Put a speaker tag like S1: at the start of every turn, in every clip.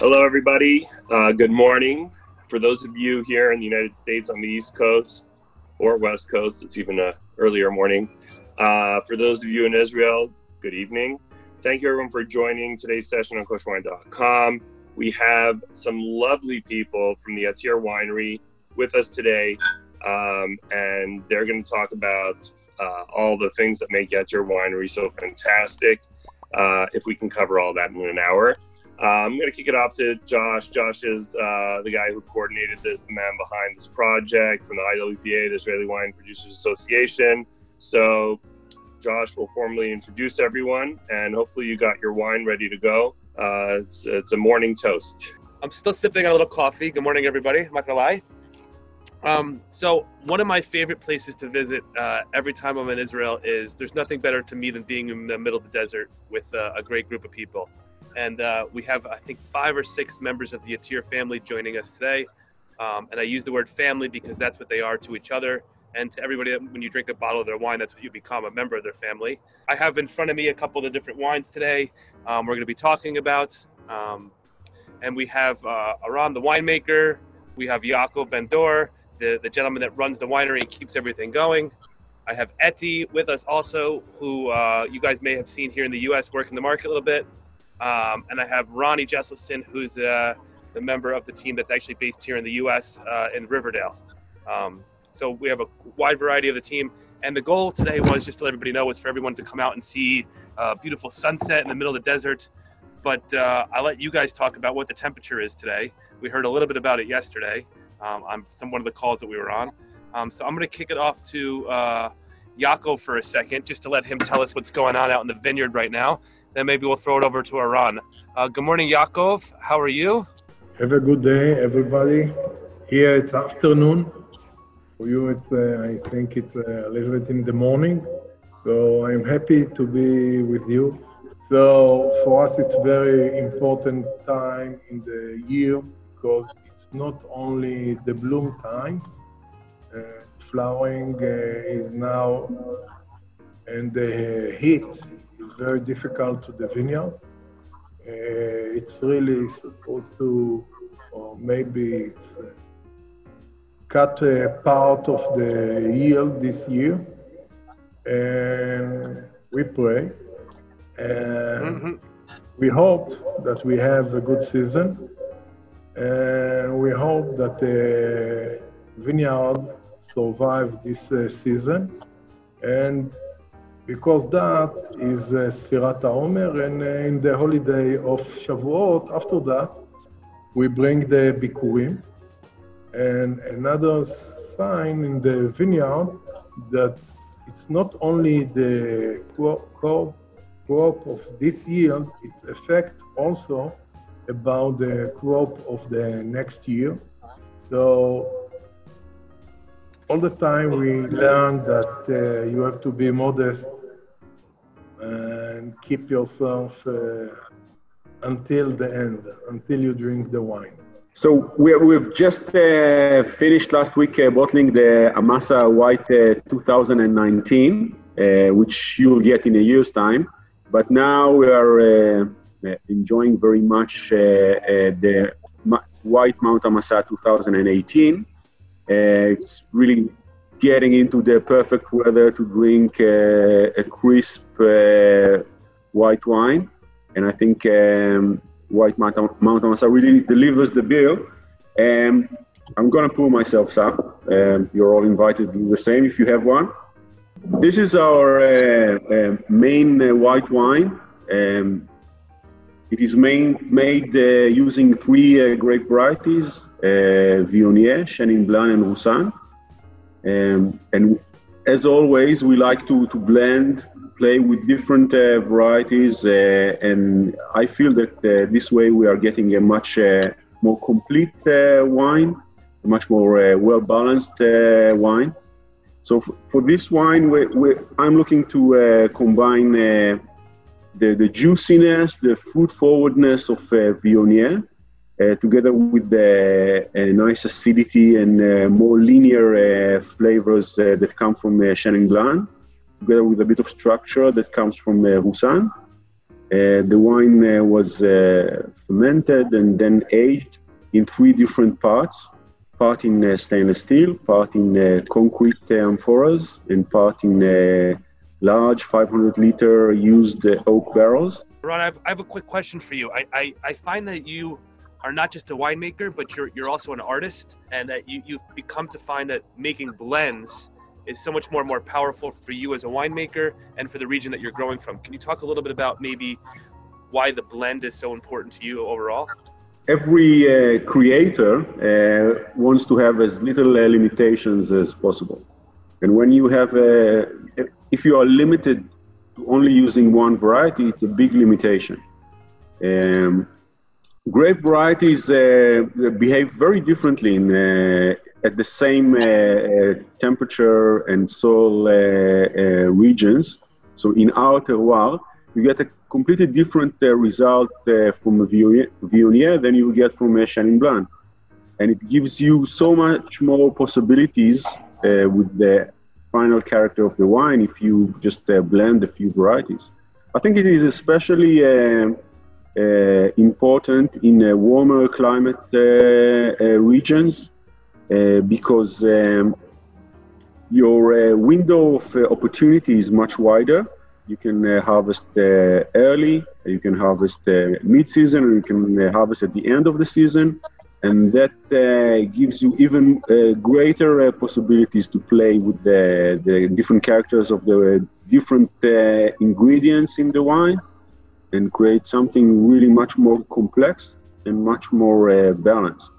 S1: Hello, everybody. Good morning. For those of you here in the United States on the East Coast or West Coast, it's even an earlier morning. For those of you in Israel, good evening. Thank you, everyone, for joining today's session on Kosherwine.com. We have some lovely people from the Yatir Winery with us today, and they're going to talk about all the things that make Yatir Winery so fantastic, if we can cover all that in an hour. I'm going to kick it off to Josh. Josh is the guy who coordinated this, the man behind this project from the IWPA, the Israeli Wine Producers Association. So Josh will formally introduce everyone, and hopefully you got your wine ready to go. It's a morning toast.
S2: I'm still sipping on a little coffee. Good morning, everybody. I'm not going to lie. So one of my favorite places to visit every time I'm in Israel is, there's nothing better to me than being in the middle of the desert with a great group of people. And we have, I think, 5 or 6 members of the Yatir family joining us today. And I use the word family because that's what they are to each other. And to everybody, when you drink a bottle of their wine, that's what you become, a member of their family. I have in front of me a couple of the different wines today we're going to be talking about. And we have Aram, the winemaker. We have Yaakov Ben-Dor, the gentleman that runs the winery and keeps everything going. I have Eti with us also, who you guys may have seen here in the U.S. working the market a little bit. And I have Ronnie Jesselson, who's the member of the team that's actually based here in the U.S. In Riverdale. So we have a wide variety of the team. And the goal today was just to let everybody know was for everyone to come out and see a beautiful sunset in the middle of the desert. But I'll let you guys talk about what the temperature is today. We heard a little bit about it yesterday on one of the calls that we were on. So I'm going to kick it off to Yaakov for a second, just to let him tell us what's going on out in the vineyard right now. Then maybe we'll throw it over to Aran. Good morning, Yaakov. How are you?
S3: Have a good day, everybody. Here it's afternoon. For you, it's I think it's a little bit in the morning. So I'm happy to be with you. So for us, it's very important time in the year because it's not only the bloom time. Flowering is now, and the heat is very difficult to the vineyard. It's really supposed to, or maybe it's cut a part of the yield this year. And we pray. And we hope that we have a good season. And we hope that the vineyard survive this season. And because that is Sfirat HaOmer, and in the holiday of Shavuot, after that, we bring the Bikurim. And another sign in the vineyard that it's not only the crop of this year, it's effect also about the crop of the next year. So all the time we learn that you have to be modest and keep yourself until the end, until you drink the wine.
S4: So we've just finished last week bottling the Amasa White 2019, which you will get in a year's time. But now we are enjoying very much the White Mount Amasa 2018. It's really getting into the perfect weather to drink a crisp white wine. And I think White Mount Amasa really delivers the bill. I'm going to pour myself some. You're all invited to do the same if you have one. This is our main white wine. It is made using 3 grape varieties, Viognier, Chenin Blanc, and Roussanne. And as always, we like to blend, play with different varieties, and I feel that this way we are getting a much more complete wine, a much more well-balanced wine. So for this wine, I'm looking to combine the juiciness, the fruit forwardness of Viognier, together with the nice acidity and more linear flavors that come from Chenin Blanc, together with a bit of structure that comes from Roussanne. The wine was fermented and then aged in 3 different parts. Part in stainless steel, part in concrete amphoras, and part in large 500-liter used oak barrels.
S2: Ron, I have a quick question for you. I find that you are not just a winemaker, but you're also an artist, and that you've become to find that making blends is so much more powerful for you as a winemaker and for the region that you're growing from. Can you talk a little bit about maybe why the blend is so important to you overall?
S4: Every creator wants to have as little limitations as possible. And when you have, if you are limited to only using one variety, it's a big limitation. Grape varieties behave very differently at the same temperature and soil regions. So in our terroir, you get a completely different result from a Viognier than you get from a Chenin Blanc. And it gives you so much more possibilities with the final character of the wine if you just blend a few varieties. I think it is especially important in warmer climate regions because your window of opportunity is much wider. You can harvest early, you can harvest mid-season, or you can harvest at the end of the season. And that gives you even greater possibilities to play with the different characters of the different ingredients in the wine and create something really much more complex and much more balanced.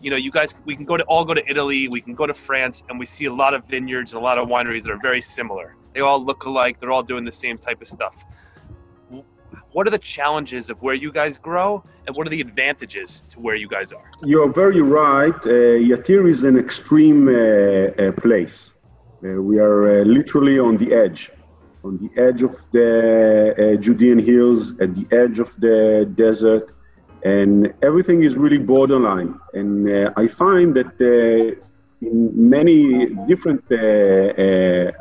S2: You guys, we can all go to Italy, we can go to France, and we see a lot of vineyards and a lot of wineries that are very similar. They all look alike. They're all doing the same type of stuff. What are the challenges of where you guys grow, and what are the advantages to where you guys are?
S4: You're very right. Yatir is an extreme place. We are literally on the edge of the Judean hills, at the edge of the desert, and everything is really borderline. And I find that in many different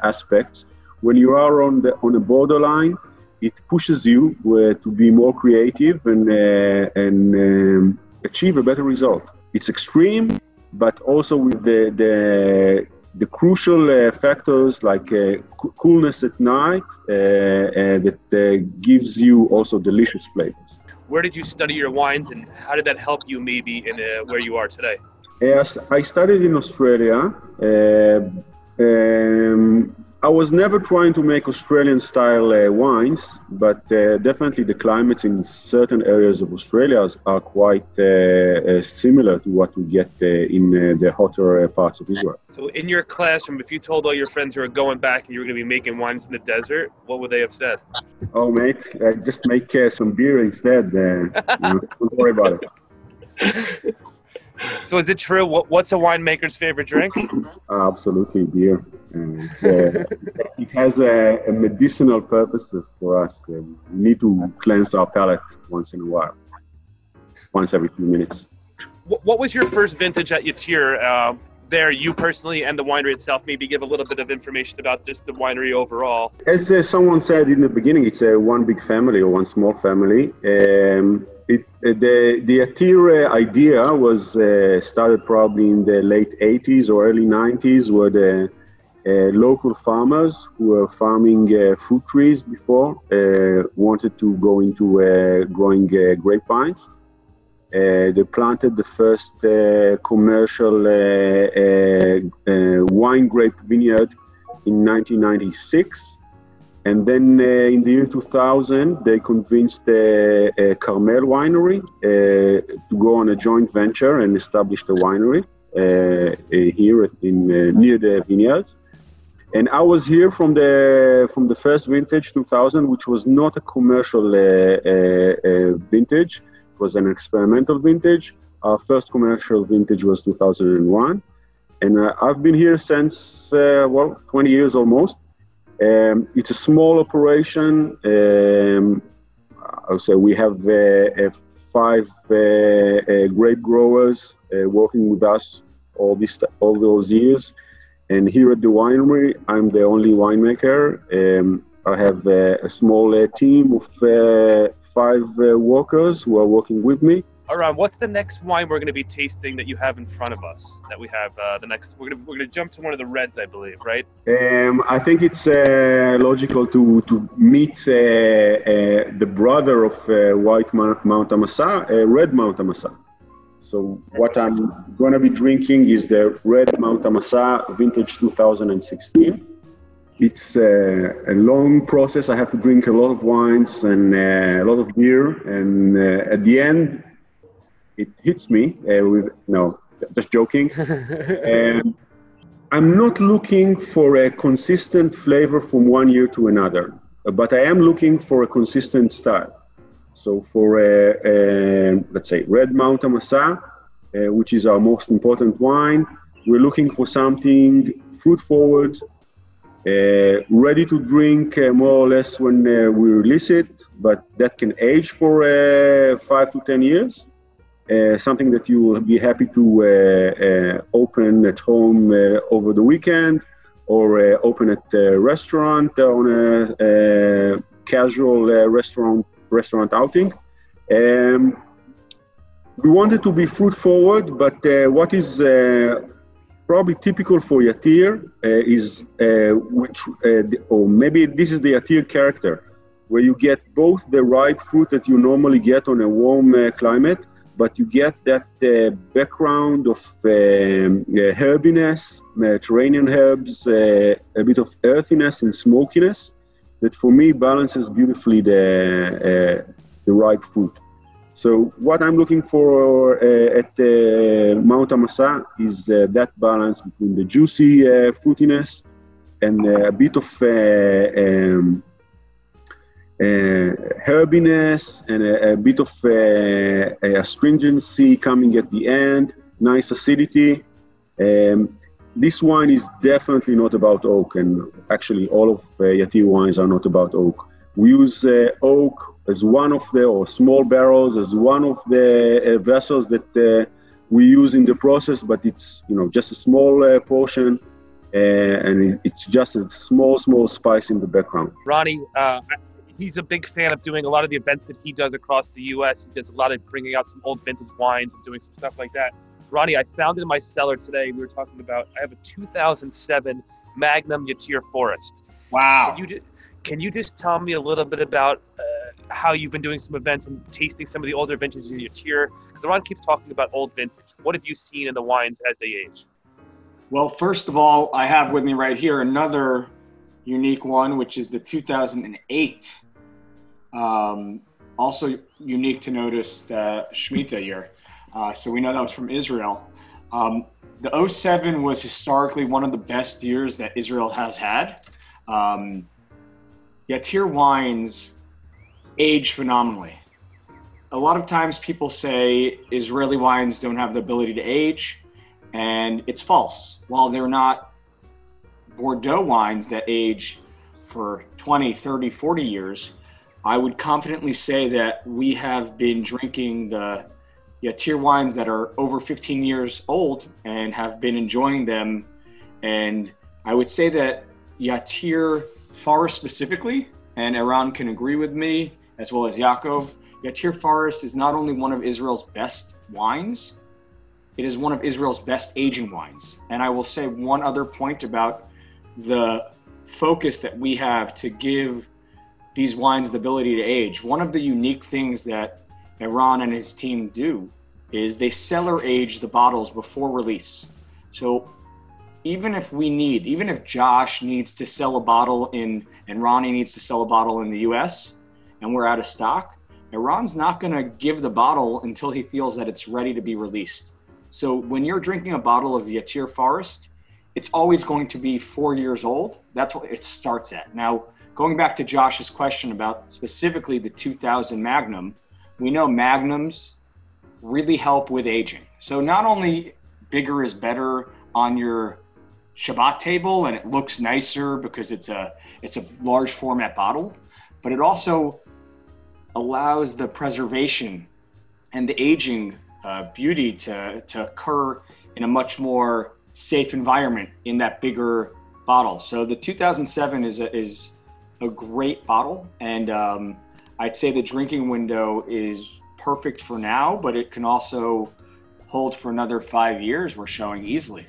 S4: aspects, when you are on a borderline, it pushes you to be more creative and achieve a better result. It's extreme, but also with the crucial factors like coolness at night that gives you also delicious flavors.
S2: Where did you study your wines, and how did that help you maybe in where you are today?
S4: Yes, I studied in Australia. I was never trying to make Australian-style wines, but definitely the climates in certain areas of Australia are quite similar to what we get in the hotter parts of Israel.
S2: So in your classroom, if you told all your friends who were going back and you were going to be making wines in the desert, what would they have said?
S4: Oh, mate, just make some beer instead. Don't worry about it.
S2: So is it true? What's a winemaker's favorite drink?
S4: Absolutely, beer. It has a medicinal purposes for us. We need to cleanse our palate once in a while, once every few minutes.
S2: What was your first vintage at Yatir? There, you personally and the winery itself, maybe give a little bit of information about just the winery overall.
S4: As someone said in the beginning, it's one big family or one small family. The Yatir idea was started probably in the late 80s or early 90s, where the local farmers who were farming fruit trees before wanted to go into growing grapevines. They planted the first commercial wine grape vineyard in 1996. And then in the year 2000, they convinced Carmel Winery to go on a joint venture and establish the winery here near the vineyards. And I was here from the first vintage, 2000, which was not a commercial vintage. It was an experimental vintage. Our first commercial vintage was 2001. And I've been here since, 20 years almost. It's a small operation. I'll say we have 5 grape growers working with us all those years. And here at the winery, I'm the only winemaker. I have a small team of 5 workers who are working with me.
S2: Aram, what's the next wine we're going to be tasting that you have in front of us? That we have the next. We're going to jump to one of the reds, I believe, right?
S4: I think it's logical to meet the brother of white Mount Amasa, red Mount Amasa. So what I'm going to be drinking is the red Mount Amasa vintage 2016. It's a long process. I have to drink a lot of wines and a lot of beer, and at the end, it hits me just joking. And I'm not looking for a consistent flavor from one year to another, but I am looking for a consistent style. So for let's say red Mount Amasa, which is our most important wine, we're looking for something fruit forward, ready to drink more or less when we release it, but that can age for 5 to 10 years. Something that you will be happy to open at home over the weekend, or open at a restaurant on a casual restaurant outing. We wanted to be fruit forward, but what is probably typical for Yatir is or maybe this is the Yatir character, where you get both the ripe fruit that you normally get on a warm climate, but you get that background of herbiness, Mediterranean herbs, a bit of earthiness and smokiness that for me balances beautifully the ripe fruit. So what I'm looking for at Mount Amasa is that balance between the juicy fruitiness and a bit of herbiness and a bit of astringency coming at the end, nice acidity. This wine is definitely not about oak, and actually all of Yatir wines are not about oak. We use oak as one of the, or small barrels as one of the vessels that we use in the process, but it's just a small portion, and it's just a small spice in the background.
S2: Ronnie, he's a big fan of doing a lot of the events that he does across the U.S. He does a lot of bringing out some old vintage wines and doing some stuff like that. Ronnie, I found it in my cellar today. We were talking about, I have a 2007 Magnum Yatir Forest.
S5: Wow.
S2: Can you just tell me a little bit about how you've been doing some events and tasting some of the older vintages in Yatir? Because Ron keeps talking about old vintage. What have you seen in the wines as they age?
S5: Well, first of all, I have with me right here another unique one, which is the 2008. Also unique to notice the Shemitah year. So we know that was from Israel. The 07 was historically one of the best years that Israel has had. Yatir wines age phenomenally. A lot of times people say Israeli wines don't have the ability to age, and it's false. While they're not Bordeaux wines that age for 20, 30, 40 years, I would confidently say that we have been drinking the Yatir wines that are over 15 years old and have been enjoying them. And I would say that Yatir Forest specifically, and Eran can agree with me, as well as Yaakov, Yatir Forest is not only one of Israel's best wines, it is one of Israel's best aging wines. And I will say one other point about the focus that we have to give these wines the ability to age. One of the unique things that Eran and his team do is they cellar age the bottles before release. So even if Josh needs to sell a bottle and Ronnie needs to sell a bottle in the US and we're out of stock, Eran's not gonna give the bottle until he feels that it's ready to be released. So when you're drinking a bottle of Yatir Forest, it's always going to be 4 years old. That's what it starts at. Now, going back to Josh's question about specifically the 2000 Magnum, we know Magnums really help with aging. So not only bigger is better on your Shabbat table and it looks nicer because it's a large format bottle, but it also allows the preservation and the aging beauty to occur in a much more safe environment in that bigger bottle. So the 2007 is a great bottle, and I'd say the drinking window is perfect for now, but it can also hold for another 5 years. We're showing easily.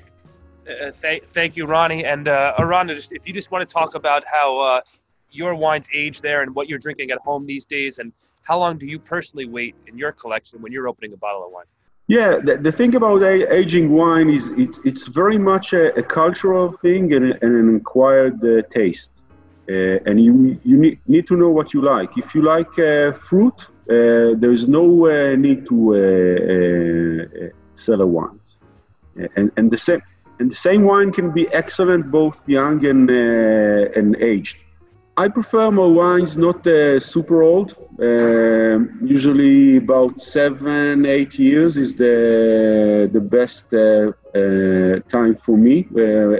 S2: Thank you, Ronnie. And Arana, if you just want to talk about how your wines age there and what you're drinking at home these days, and how long do you personally wait in your collection when you're opening a bottle of wine?
S4: Yeah, the thing about aging wine is it's very much a cultural thing and an acquired taste. And you need to know what you like. If you like fruit, there's no need to cellar wines. And the same wine can be excellent both young and aged. I prefer my wines not super old. Usually about 7-8 years is the best time for me,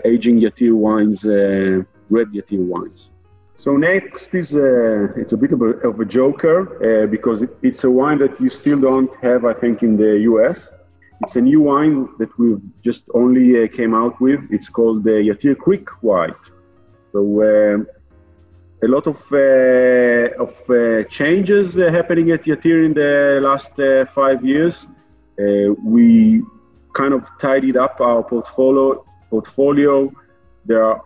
S4: aging Yatir wines, red Yatir wines. So next is it's a bit of a joker because it's a wine that you still don't have, I think, in the US. It's a new wine that we've just only came out with. It's called Yatir Creek White. So a lot of changes happening at Yatir in the last 5 years. We kind of tidied up our portfolio. There are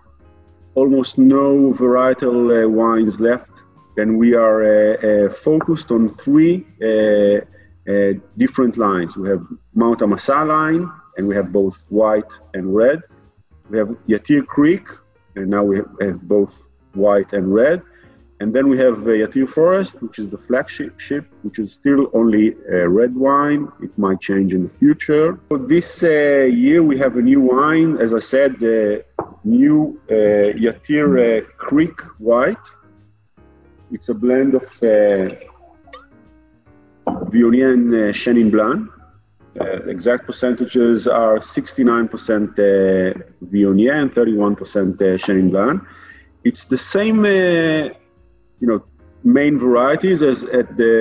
S4: almost no varietal wines left, and we are focused on 3 different lines. We have Mount Amasa line, and we have both white and red. We have Yatir Creek, and now we have both white and red. And then we have Yatir Forest, which is the flagship, which is still only red wine. It might change in the future. So this year we have a new wine, as I said, the new Yatir Creek White. It's a blend of Viognier and Chenin Blanc. Exact percentages are 69% Viognier and 31% Chenin Blanc. It's the same, main varieties as at the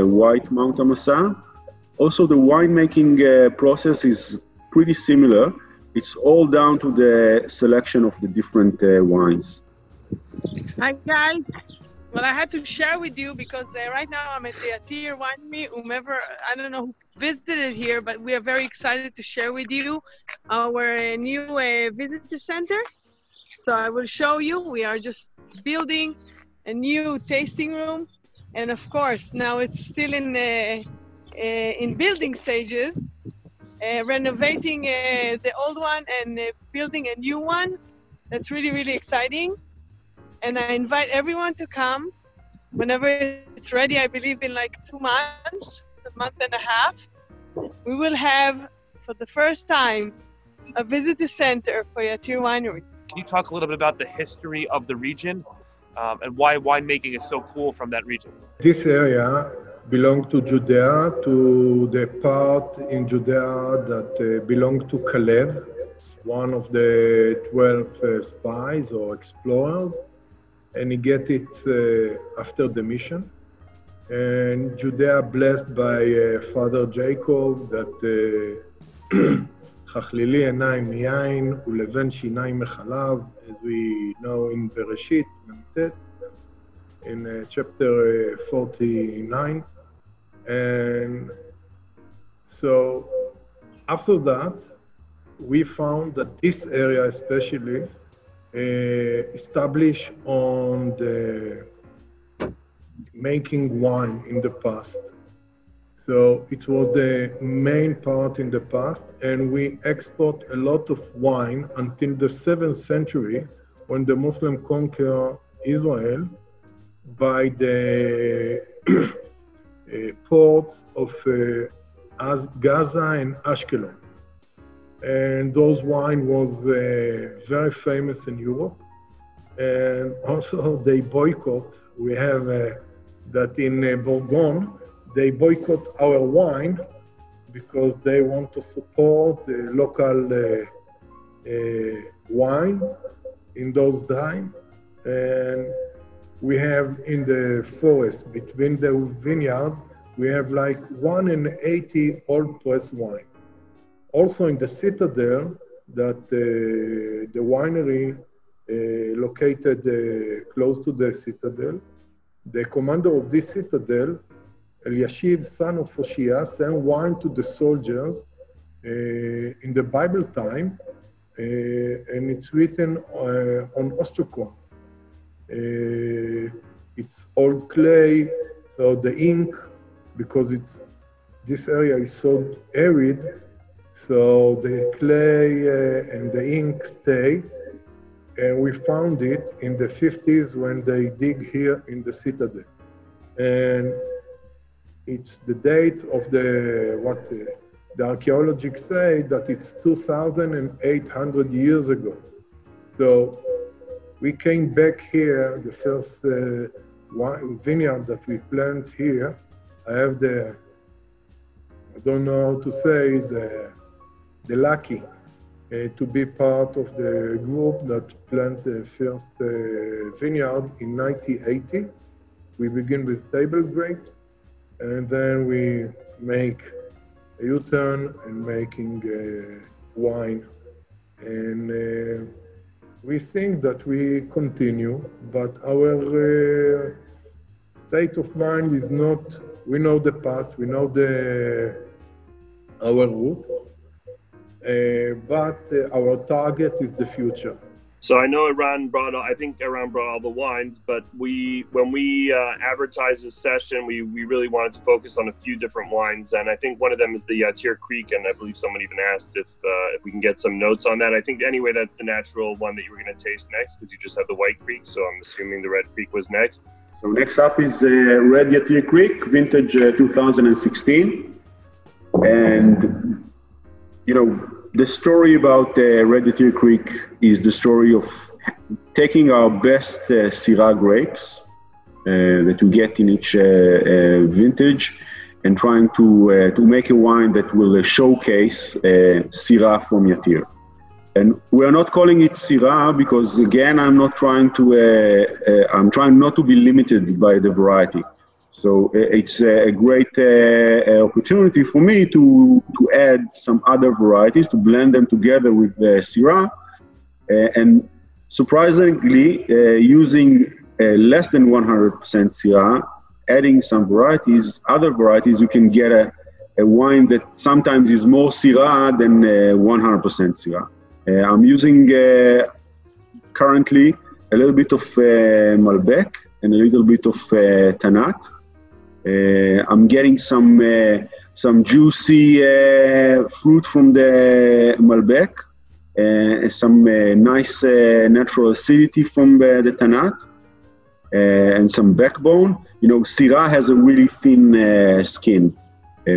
S4: white Mount Amasa. Also, the winemaking process is pretty similar. It's all down to the selection of the different wines.
S6: Hi, guys. Well, I had to share with you because right now I'm at the Yatir Winery. Whomever, I don't know who visited here, but we are very excited to share with you our new visitor center. So I will show you. We are just building a new tasting room, and of course now it's still in building stages. Renovating the old one and building a new one. That's really, really exciting. And I invite everyone to come whenever it's ready. I believe in like 2 months, a month and a half. We will have, for the first time, a visitor center for Yatir Winery.
S2: Can you talk a little bit about the history of the region and why winemaking is so cool from that region?
S3: This area belonged to Judea, to the part in Judea that belonged to Caleb, one of the 12 spies or explorers, and he get it after the mission. And Judea blessed by Father Jacob that חכלילי עיניים מיין ולבן שיניים מחלב, as we know in Bereshit, in chapter 49. And so after that, we found that this area especially established on the making wine in the past. So it was the main part in the past, and we export a lot of wine until the 7th century when the Muslims conquered Israel by the ports of Gaza and Ashkelon. And those wine was very famous in Europe. And also they boycott, we have that in Bourgogne, they boycott our wine because they want to support the local wine in those times. And we have in the forest between the vineyards, we have like 180 old press wine. Also in the citadel that the winery located close to the citadel. The commander of this citadel, Eliashiv, son of Hoshea, sent wine to the soldiers in the Bible time, and it's written on ostracon. It's old clay, so the ink, because this area is so arid, so the clay and the ink stay. And we found it in the 50s when they dig here in the citadel. And it's the date of the archaeologists say that it's 2,800 years ago. So we came back here, the first vineyard that we planted here. I have I don't know how to say, the lucky to be part of the group that planted the first vineyard in 1980. We begin with table grapes, and then we make a U-turn and making wine. And we think that we continue, but our state of mind is not, we know the past, we know our roots, but our target is the future.
S1: So I know Eran brought all the wines, but when we advertised this session, we really wanted to focus on a few different wines, and I think one of them is the Yatir Creek, and I believe someone even asked if we can get some notes on that. I think anyway that's the natural one that you were going to taste next, because you just had the White Creek, so I'm assuming the Red Creek was next.
S4: So next up is Red Yatir Creek, vintage 2016, and the story about Red Yatir Creek is the story of taking our best Syrah grapes that we get in each vintage and trying to make a wine that will showcase Syrah from Yatir. And we are not calling it Syrah because, again, I'm trying not to be limited by the variety. So it's a great opportunity for me to add some other varieties, to blend them together with Syrah, and surprisingly, using less than 100% Syrah, adding some other varieties, you can get a wine that sometimes is more Syrah than 100% Syrah. I'm using currently a little bit of Malbec and a little bit of Tanat. I'm getting some juicy fruit from the Malbec, some nice natural acidity from the Tanat, and some backbone. Syrah has a really thin skin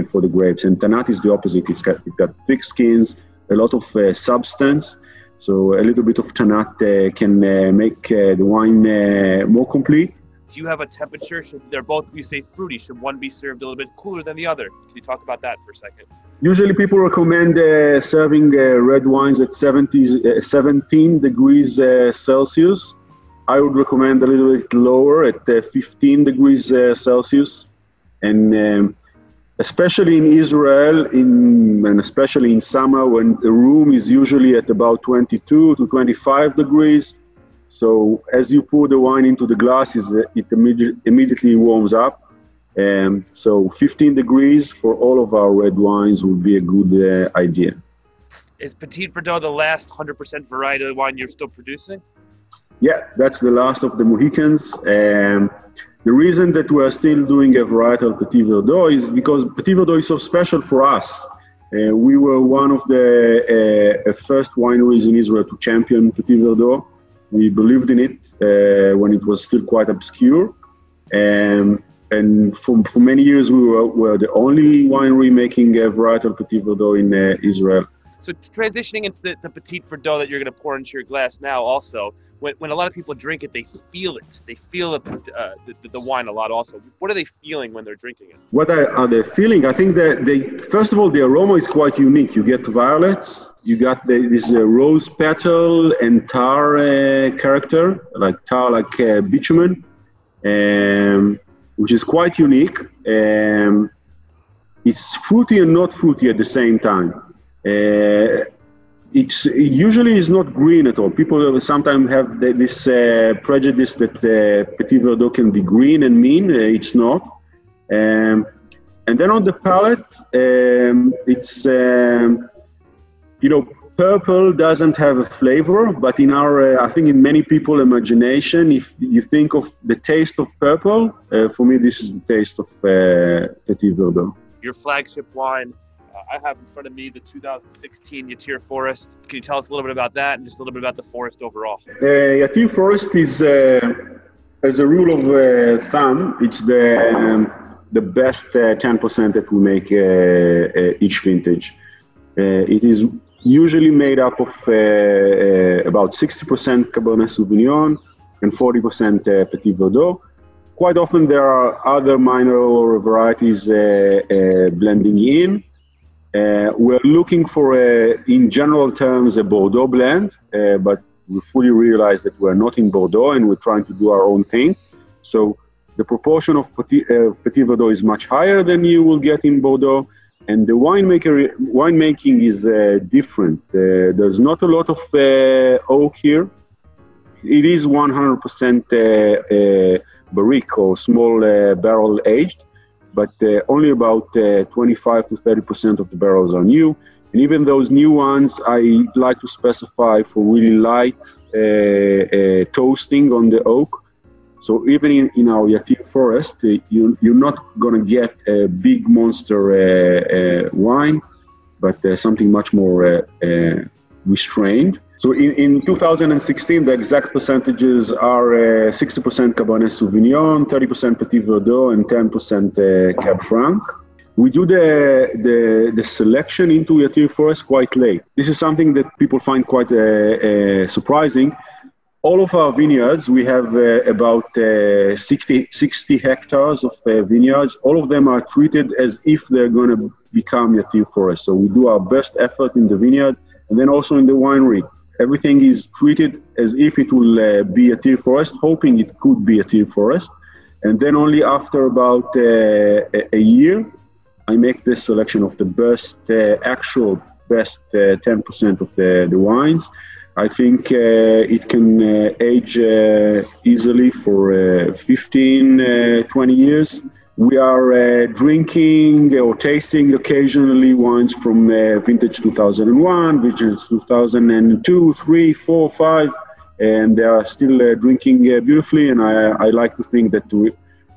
S4: for the grapes, and Tanat is the opposite. It's got thick skins, a lot of substance. So a little bit of Tanat can make the wine more complete.
S2: Do you have a temperature? They're both, you say fruity. Should one be served a little bit cooler than the other? Can you talk about that for a second?
S4: Usually people recommend serving red wines at 17 degrees Celsius. I would recommend a little bit lower at 15 degrees Celsius. And especially in Israel, and especially in summer, when the room is usually at about 22 to 25 degrees. So as you pour the wine into the glasses, it immediately warms up. So 15 degrees for all of our red wines would be a good idea.
S2: Is Petit Verdot the last 100% varietal wine you're still producing?
S4: Yeah, that's the last of the Mohicans. The reason that we are still doing a varietal Petit Verdot is because Petit Verdot is so special for us. We were one of the first wineries in Israel to champion Petit Verdot. We believed in it when it was still quite obscure. And for many years, we were the only winery making a varietal Petit Verdot in Israel.
S2: So transitioning into the Petit Verdot that you're going to pour into your glass now also, when a lot of people drink it, they feel it. They feel the wine a lot also. What are they feeling when they're drinking it?
S4: What are they feeling? I think that first of all, the aroma is quite unique. You get violets, you got this rose petal and tar character, like bitumen, which is quite unique. It's fruity and not fruity at the same time. It usually is not green at all. People sometimes have this prejudice that Petit Verdot can be green and mean. It's not. And then on the palate, it's purple doesn't have a flavor, but in our, I think in many people's imagination, if you think of the taste of purple, for me this is the taste of Petit Verdot.
S2: Your flagship wine. I have in front of me the 2016 Yatir Forest. Can you tell us a little bit about that and just a little bit about the forest overall?
S4: Yatir Forest is, as a rule of thumb, it's the best 10% that we make each vintage. It is usually made up of about 60% Cabernet Sauvignon and 40% Petit Verdot. Quite often there are other minor varieties blending in. We're looking for, in general terms, a Bordeaux blend, but we fully realize that we're not in Bordeaux and we're trying to do our own thing. So the proportion of Petit Verdot is much higher than you will get in Bordeaux, and the winemaking is different. There's not a lot of oak here. It is 100% barrique or small barrel aged, but only about 25 to 30% of the barrels are new. And even those new ones, I like to specify for really light toasting on the oak. So even in our Yatir Forest, you're not going to get a big monster wine, but something much more restrained. So in 2016, the exact percentages are 60% Cabernet Sauvignon, 30% Petit Verdot, and 10% Cab Franc. We do the selection into Yatir Forest quite late. This is something that people find quite surprising. All of our vineyards, we have about 60 hectares of vineyards. All of them are treated as if they're going to become Yatir Forest. So we do our best effort in the vineyard and then also in the winery. Everything is treated as if it will be Yatir Forest, hoping it could be Yatir Forest. And then only after about a year, I make the selection of the best, actual best 10% of the wines. I think it can age easily for 15, 20 years. We are drinking or tasting occasionally wines from vintage 2001, vintage 2002, 3, 4, 5, and they are still drinking beautifully. And I like to think that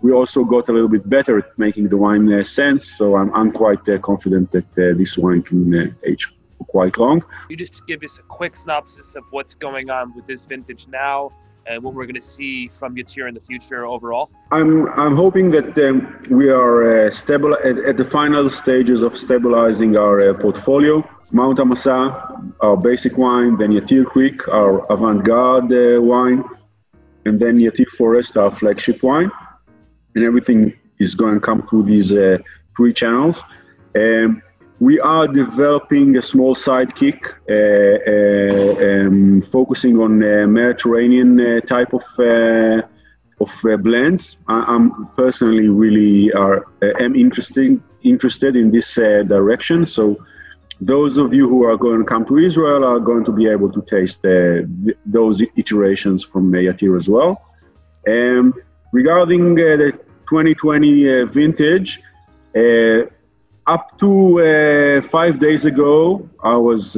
S4: we also got a little bit better at making the wine sense. So I'm quite confident that this wine can age quite long.
S2: You just give us a quick synopsis of what's going on with this vintage now and what we're going to see from Yatir in the future overall.
S4: I'm hoping that we are stable at the final stages of stabilizing our portfolio. Mount Amasa, our basic wine, then Yatir Creek, our avant-garde wine, and then Yatir Forest, our flagship wine. And everything is going to come through these 3 channels. We are developing a small sidekick, focusing on Mediterranean type of blends. I'm personally really am interested in this direction. So those of you who are going to come to Israel are going to be able to taste those iterations from Yatir as well. Regarding the 2020 vintage, up to 5 days ago, I was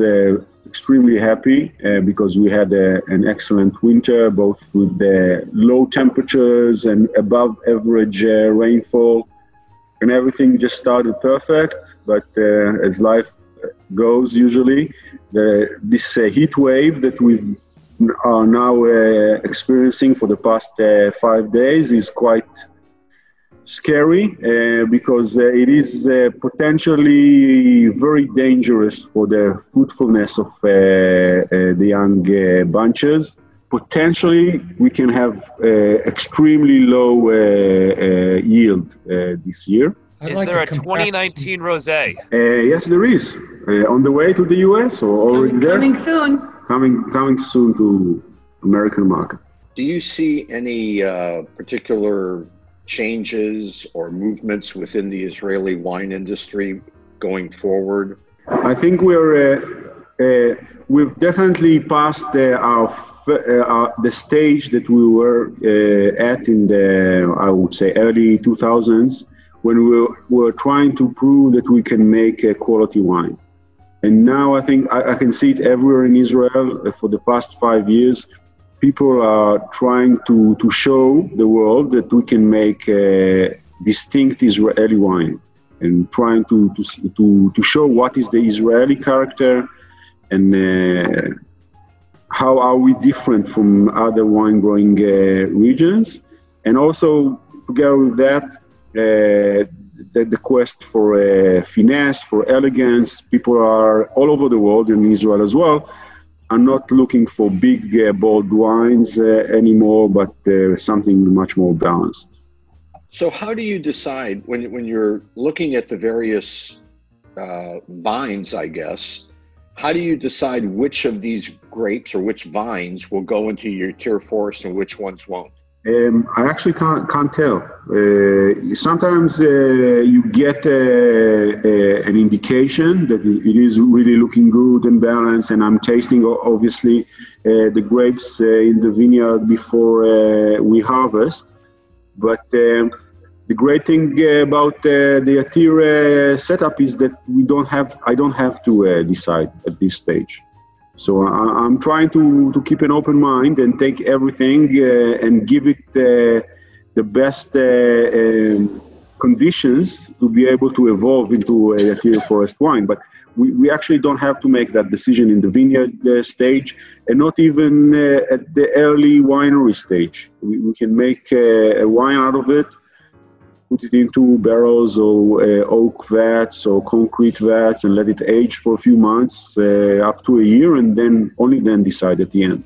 S4: extremely happy because we had an excellent winter, both with low temperatures and above average rainfall, and everything just started perfect. But as life goes usually, this heat wave that we are now experiencing for the past 5 days is quite scary because it is potentially very dangerous for the fruitfulness of the young bunches. Potentially, we can have extremely low yield this year.
S2: Is there a 2019 rosé?
S4: Yes, there is. On the way to the US or already there?
S6: Coming soon.
S4: Coming soon to American market.
S7: Do you see any particular changes or movements within the Israeli wine industry going forward?
S4: I think we're we've definitely passed the stage that we were at in the, I would say, early 2000s, when we were trying to prove that we can make a quality wine. And now I think I can see it everywhere in Israel. For the past 5 years, people are trying to show the world that we can make a distinct Israeli wine, and trying to show what is the Israeli character and how are we different from other wine growing regions. And also together with that, the quest for finesse, for elegance. People are all over the world, in Israel as well, are not looking for big, bold wines anymore, but something much more balanced.
S7: So how do you decide when you're looking at the various vines, I guess, how do you decide which of these grapes or which vines will go into your Yatir forest and which ones won't?
S4: I actually can't tell. Sometimes you get an indication that it is really looking good and balanced, and I'm tasting, obviously, the grapes in the vineyard before we harvest. But the great thing about the Yatir setup is that I don't have to decide at this stage. So I'm trying to keep an open mind and take everything and give it the best conditions to be able to evolve into a Yatir forest wine. But we actually don't have to make that decision in the vineyard stage, and not even at the early winery stage. We can make a wine out of it, put it into barrels or oak vats or concrete vats and let it age for a few months, up to a year, and then only then decide at the end.